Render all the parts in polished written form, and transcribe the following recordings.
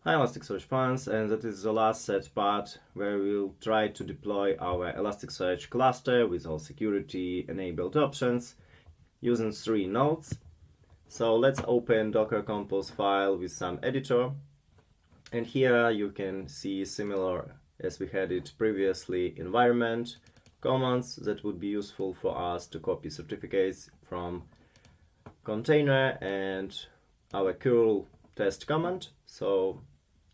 Hi ElasticSearch fans, and that is the last set part where we'll try to deploy our ElasticSearch cluster with all security enabled options using 3 nodes. So let's open Docker Compose file with some editor, and here you can see, similar as we had it previously, environment commands that would be useful for us to copy certificates from container and our curl test command. So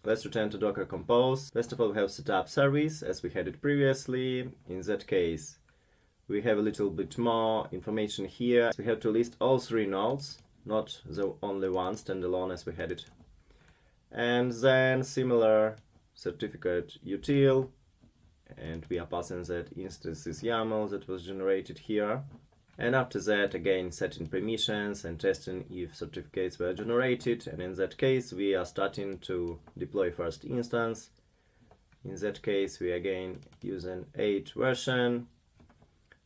let's return to Docker Compose. First of all, we have set up service as we had it previously. In that case, we have a little bit more information here. We have to list all 3 nodes, not the only one standalone as we had it. And then similar certificate util, and we are passing that instances YAML that was generated here. And after that, again, setting permissions and testing if certificates were generated. And in that case, we are starting to deploy first instance. In that case, we again using 8 version.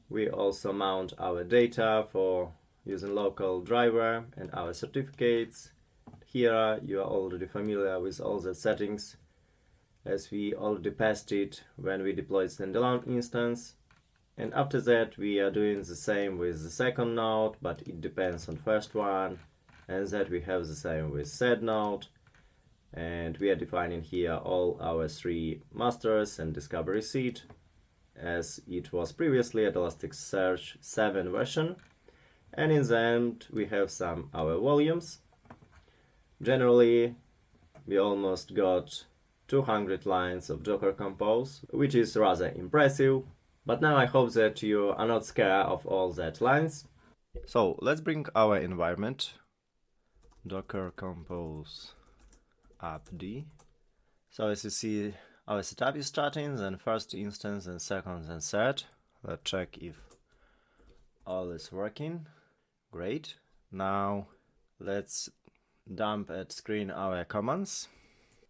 We also mount our data for using local driver and our certificates. Here you are already familiar with all the settings, as we already passed it when we deployed standalone instance. And after that, we are doing the same with the second node, but it depends on first one. And that we have the same with third node. And we are defining here all our 3 masters and discovery seed, as it was previously at ElasticSearch 7 version. And in the end, we have some our volumes. Generally, we almost got 200 lines of Docker Compose, which is rather impressive. But now I hope that you are not scared of all that lines. So let's bring our environment, Docker Compose app-d. So as you see, our setup is starting, then first instance, and second, and third. Let's check if all is working. Great. Now let's dump at screen our commands.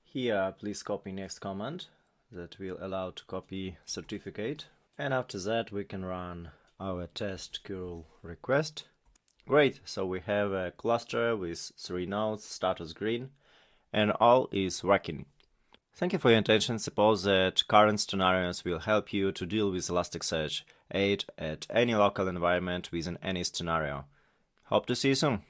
Here, please copy next command that will allow to copy certificate. And after that, we can run our test curl request. Great, so we have a cluster with 3 nodes, status green, and all is working. Thank you for your attention. Suppose that current scenarios will help you to deal with ElasticSearch 8 at any local environment within any scenario. Hope to see you soon.